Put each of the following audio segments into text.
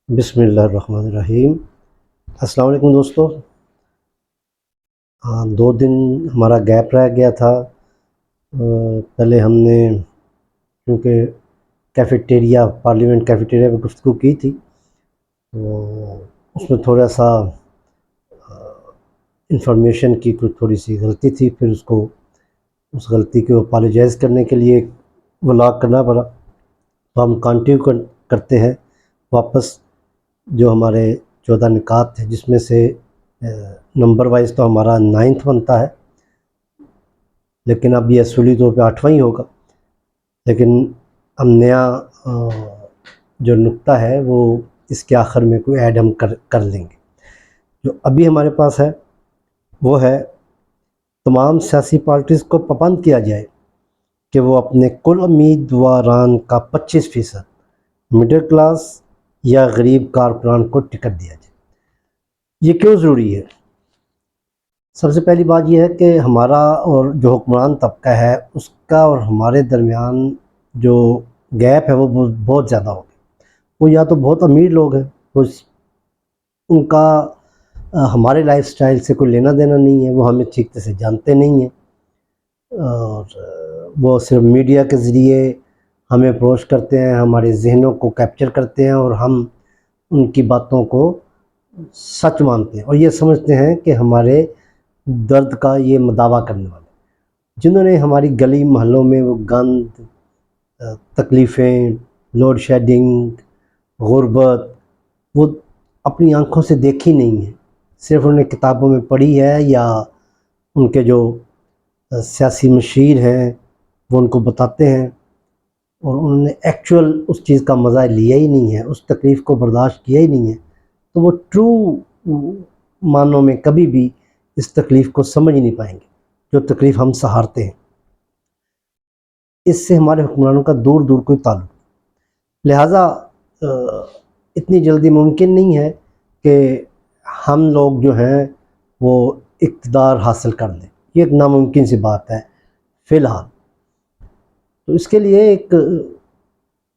بسم اللہ الرحمن الرحیم۔ السلام علیکم دوستو۔ 2 دن ہمارا گیپ رہ گیا تھا۔ پہلے ہم نے کیونکہ کیفیٹیریا پارلیمنٹ کیفیٹیریا میں گفتگو کی تھی، تو اس میں تھوڑا سا انفارمیشن کی تھوڑی سی غلطی تھی، پھر اس غلطی کو اپالوجائز کرنے کے لیے ولاگ کرنا پڑا۔ تو ہم کنٹینیو کرتے ہیں واپس جو ہمارے 14 نکات تھے، جس میں سے نمبر وائز تو ہمارا 9 بنتا ہے، لیکن اب یہ اصولی طور پہ 8واں ہی ہوگا۔ لیکن ہم نیا جو نقطہ ہے وہ اس کے آخر میں کوئی ایڈ ہم کر لیں گے۔ جو ابھی ہمارے پاس ہے وہ ہے تمام سیاسی پارٹیز کو پابند کیا جائے کہ وہ اپنے کل امیدواران کا 25% مڈل کلاس یا غریب کارکنان کو ٹکٹ دیا جائے۔ یہ کیوں ضروری ہے؟ سب سے پہلی بات یہ ہے کہ ہمارا اور جو حکمران طبقہ ہے اس کا اور ہمارے درمیان جو گیپ ہے وہ بہت زیادہ ہو گیا۔ وہ یا تو بہت امیر لوگ ہیں، ان کا ہمارے لائف سٹائل سے کوئی لینا دینا نہیں ہے، وہ ہمیں ٹھیک سے جانتے نہیں ہیں، اور وہ صرف میڈیا کے ذریعے ہمیں اپروچ کرتے ہیں، ہمارے ذہنوں کو کیپچر کرتے ہیں، اور ہم ان کی باتوں کو سچ مانتے ہیں اور یہ سمجھتے ہیں کہ ہمارے درد کا یہ مداوع کرنے والے، جنہوں نے ہماری گلی محلوں میں وہ گند، تکلیفیں، لوڈ شیڈنگ، غربت وہ اپنی آنکھوں سے دیکھی نہیں ہے، صرف انہوں نے کتابوں میں پڑھی ہے، یا ان کے جو سیاسی مشیر ہیں وہ ان کو بتاتے ہیں، اور انہوں نے ایکچول اس چیز کا مزہ لیا ہی نہیں ہے، اس تکلیف کو برداشت کیا ہی نہیں ہے، تو وہ ٹرو معنوں میں کبھی بھی اس تکلیف کو سمجھ نہیں پائیں گے جو تکلیف ہم سہارتے ہیں۔ اس سے ہمارے حکمرانوں کا دور دور کوئی تعلق، لہٰذا اتنی جلدی ممکن نہیں ہے کہ ہم لوگ جو ہیں وہ اقتدار حاصل کر لیں، یہ ایک ناممکن سی بات ہے فی الحال۔ تو اس کے لیے ایک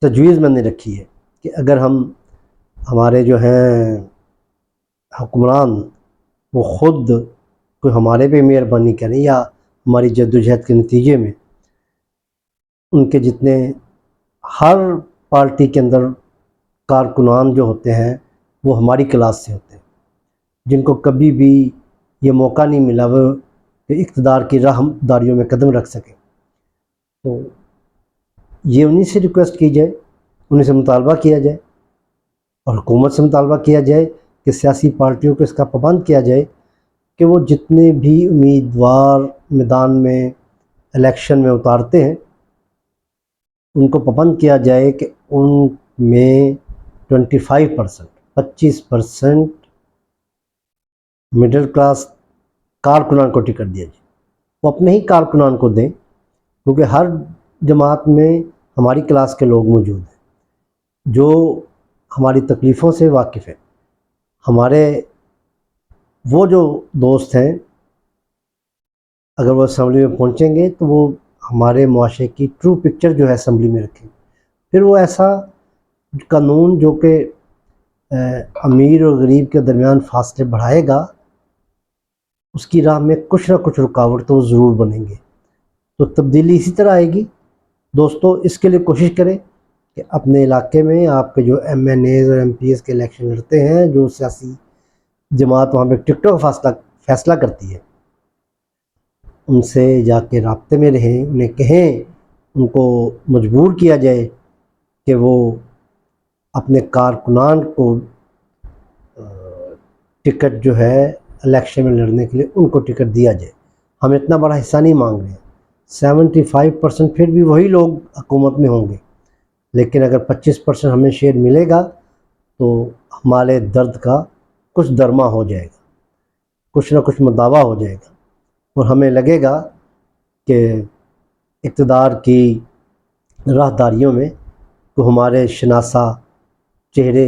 تجویز میں نے رکھی ہے کہ اگر ہمارے جو ہیں حکمران وہ خود کوئی ہمارے پہ مہربانی کریں، یا ہماری جدوجہد کے نتیجے میں ان کے جتنے ہر پارٹی کے اندر کارکنان جو ہوتے ہیں وہ ہماری کلاس سے ہوتے ہیں، جن کو کبھی بھی یہ موقع نہیں ملا وہ کہ اقتدار کی راہ داریوں میں قدم رکھ سکیں، تو یہ انہی سے ریکویسٹ کی جائے، انہیں سے مطالبہ کیا جائے اور حکومت سے مطالبہ کیا جائے کہ سیاسی پارٹیوں کو اس کا پابند کیا جائے کہ وہ جتنے بھی امیدوار میدان میں الیکشن میں اتارتے ہیں ان کو پابند کیا جائے کہ ان میں 25% مڈل کلاس کارکنان کو ٹکٹ دیا جائے، وہ اپنے ہی کارکنان کو دیں، کیونکہ ہر جماعت میں ہماری کلاس کے لوگ موجود ہیں جو ہماری تکلیفوں سے واقف ہیں۔ ہمارے وہ جو دوست ہیں اگر وہ اسمبلی میں پہنچیں گے تو وہ ہمارے معاشرے کی ٹرو پکچر جو ہے اسمبلی میں رکھیں، پھر وہ ایسا قانون جو کہ امیر اور غریب کے درمیان فاصلے بڑھائے گا، اس کی راہ میں کچھ نہ کچھ رکاوٹ تو ضرور بنیں گے، تو تبدیلی اسی طرح آئے گی۔ دوستو اس کے لیے کوشش کریں کہ اپنے علاقے میں آپ کے جو ایم این ایز اور ایم پی ایز کے الیکشن لڑتے ہیں، جو سیاسی جماعت وہاں پہ ٹکٹوں کا فیصلہ کرتی ہے، ان سے جا کے رابطے میں رہیں، انہیں کہیں، ان کو مجبور کیا جائے کہ وہ اپنے کارکنان کو ٹکٹ جو ہے الیکشن میں لڑنے کے لیے ان کو ٹکٹ دیا جائے۔ ہم اتنا بڑا حصہ نہیں مانگ رہے ہیں، 75% پھر بھی وہی لوگ حکومت میں ہوں گے، لیکن اگر 25% ہمیں شیئر ملے گا تو ہمارے درد کا کچھ درما ہو جائے گا، کچھ نہ کچھ مداوع ہو جائے گا، اور ہمیں لگے گا کہ اقتدار کی راہداریوں میں تو ہمارے شناسہ چہرے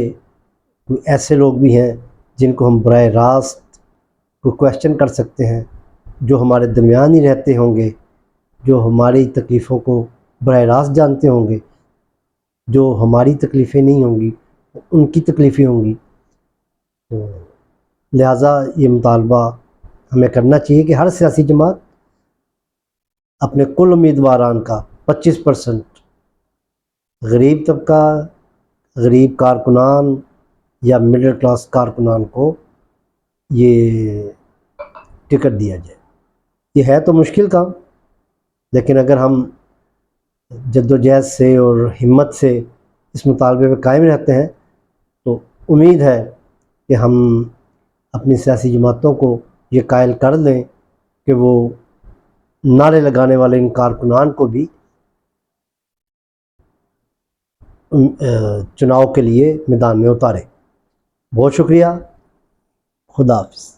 کوئی ایسے لوگ بھی ہیں جن کو ہم براہ راست کوئی کویشچن کر سکتے ہیں، جو ہمارے درمیان ہی رہتے ہوں گے، جو ہماری تکلیفوں کو براہ راست جانتے ہوں گے، جو ہماری تکلیفیں نہیں ہوں گی ان کی تکلیفیں ہوں گی. تو لہٰذا یہ مطالبہ ہمیں کرنا چاہیے کہ ہر سیاسی جماعت اپنے کل امیدواران کا 25% غریب طبقہ، غریب کارکنان یا مڈل کلاس کارکنان کو یہ ٹکٹ دیا جائے. یہ ہے تو مشکل کام، لیکن اگر ہم جد و جہد سے اور ہمت سے اس مطالبے پہ قائم رہتے ہیں تو امید ہے کہ ہم اپنی سیاسی جماعتوں کو یہ قائل کر دیں کہ وہ نعرے لگانے والے ان کارکنان کو بھی چناؤ کے لیے میدان میں اتاریں. بہت شکریہ. خدا حافظ.